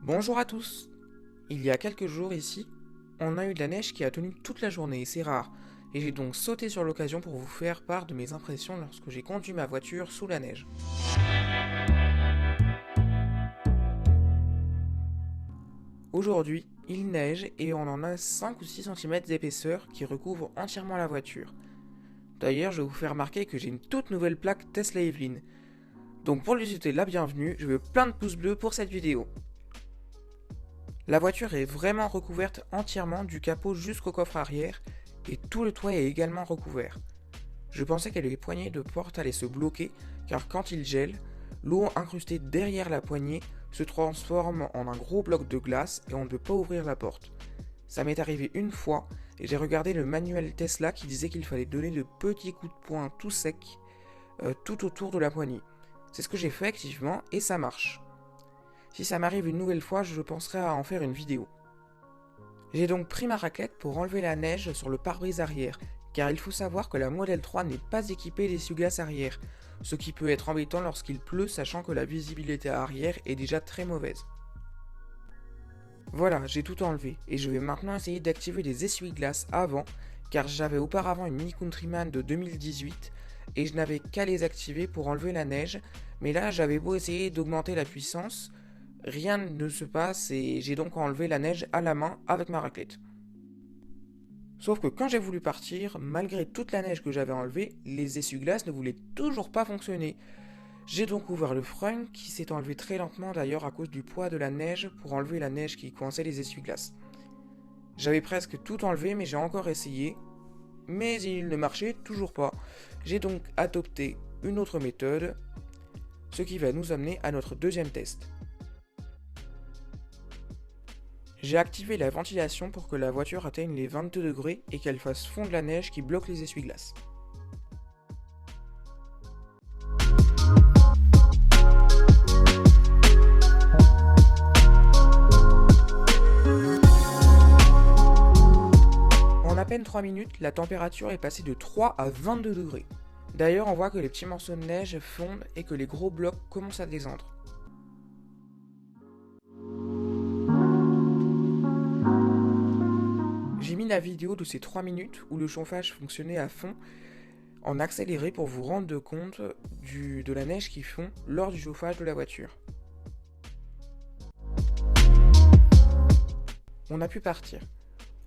Bonjour à tous. Il y a quelques jours ici, on a eu de la neige qui a tenu toute la journée et c'est rare, et j'ai donc sauté sur l'occasion pour vous faire part de mes impressions lorsque j'ai conduit ma voiture sous la neige. Aujourd'hui, il neige et on en a 5 ou 6 cm d'épaisseur qui recouvrent entièrement la voiture. D'ailleurs, je vais vous faire remarquer que j'ai une toute nouvelle plaque Tesla Evelyn. Donc pour lui souhaiter la bienvenue, je veux plein de pouces bleus pour cette vidéo. La voiture est vraiment recouverte entièrement du capot jusqu'au coffre arrière et tout le toit est également recouvert. Je pensais que les poignées de porte allaient se bloquer car quand il gèle, l'eau incrustée derrière la poignée se transforme en un gros bloc de glace et on ne peut pas ouvrir la porte. Ça m'est arrivé une fois et j'ai regardé le manuel Tesla qui disait qu'il fallait donner de petits coups de poing tout secs tout autour de la poignée. C'est ce que j'ai fait activement et ça marche. Si ça m'arrive une nouvelle fois, je penserai à en faire une vidéo. J'ai donc pris ma raclette pour enlever la neige sur le pare-brise arrière, car il faut savoir que la Model 3 n'est pas équipée d'essuie-glace arrière, ce qui peut être embêtant lorsqu'il pleut sachant que la visibilité arrière est déjà très mauvaise. Voilà, j'ai tout enlevé, et je vais maintenant essayer d'activer les essuie-glaces avant, car j'avais auparavant une Mini Countryman de 2018, et je n'avais qu'à les activer pour enlever la neige, mais là j'avais beau essayer d'augmenter la puissance, rien ne se passe et j'ai donc enlevé la neige à la main avec ma raclette. Sauf que quand j'ai voulu partir, malgré toute la neige que j'avais enlevée, les essuie-glaces ne voulaient toujours pas fonctionner. J'ai donc ouvert le frein qui s'est enlevé très lentement d'ailleurs à cause du poids de la neige pour enlever la neige qui coinçait les essuie-glaces. J'avais presque tout enlevé mais j'ai encore essayé, mais il ne marchait toujours pas. J'ai donc adopté une autre méthode, ce qui va nous amener à notre deuxième test. J'ai activé la ventilation pour que la voiture atteigne les 22 degrés et qu'elle fasse fondre la neige qui bloque les essuie-glaces. En à peine 3 minutes, la température est passée de 3 à 22 degrés. D'ailleurs, on voit que les petits morceaux de neige fondent et que les gros blocs commencent à descendre. J'ai mis la vidéo de ces 3 minutes où le chauffage fonctionnait à fond en accéléré pour vous rendre compte de la neige qui fond lors du chauffage de la voiture. On a pu partir.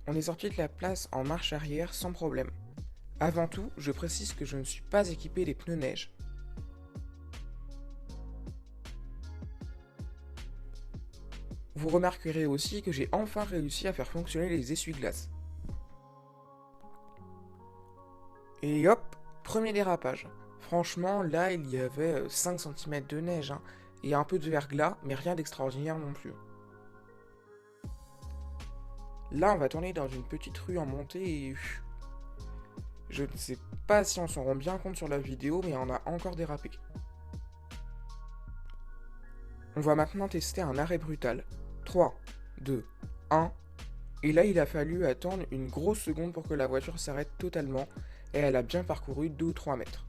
On est sorti de la place en marche arrière sans problème. Avant tout, je précise que je ne suis pas équipé des pneus neige. Vous remarquerez aussi que j'ai enfin réussi à faire fonctionner les essuie-glaces. Et hop, premier dérapage. Franchement, là, il y avait 5 cm de neige, et un peu de verglas, mais rien d'extraordinaire non plus. Là, on va tourner dans une petite rue en montée et... Je ne sais pas si on s'en rend bien compte sur la vidéo, mais on a encore dérapé. On va maintenant tester un arrêt brutal. 3, 2, 1... Et là, il a fallu attendre une grosse seconde pour que la voiture s'arrête totalement, et elle a bien parcouru 2 ou 3 mètres.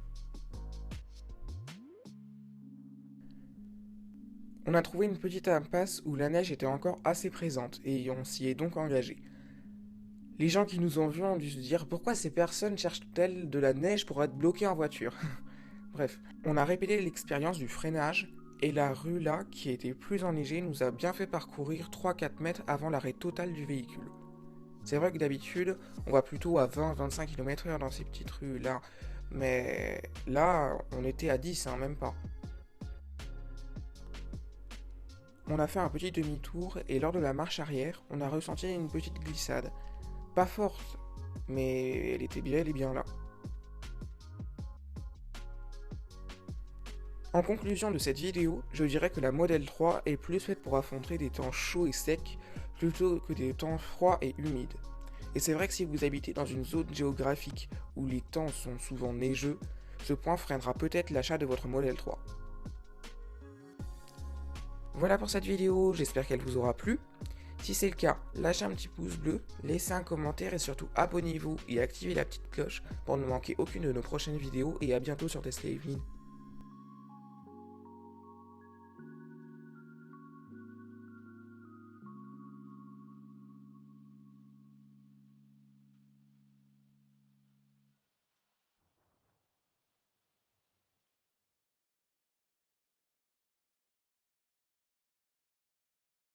On a trouvé une petite impasse où la neige était encore assez présente, et on s'y est donc engagé. Les gens qui nous ont vus ont dû se dire pourquoi ces personnes cherchent-elles de la neige pour être bloquées en voiture. Bref, on a répété l'expérience du freinage, et la rue là, qui était plus enneigée, nous a bien fait parcourir 3-4 mètres avant l'arrêt total du véhicule. C'est vrai que d'habitude, on va plutôt à 20-25 km/h dans ces petites rues là, mais là, on était à 10, même pas. On a fait un petit demi-tour et lors de la marche arrière, on a ressenti une petite glissade. Pas forte, mais elle était bien là. En conclusion de cette vidéo, je dirais que la Model 3 est plus faite pour affronter des temps chauds et secs plutôt que des temps froids et humides. Et c'est vrai que si vous habitez dans une zone géographique où les temps sont souvent neigeux, ce point freinera peut-être l'achat de votre Model 3. Voilà pour cette vidéo, j'espère qu'elle vous aura plu. Si c'est le cas, lâchez un petit pouce bleu, laissez un commentaire et surtout abonnez-vous et activez la petite cloche pour ne manquer aucune de nos prochaines vidéos et à bientôt sur Tesla Evelyn.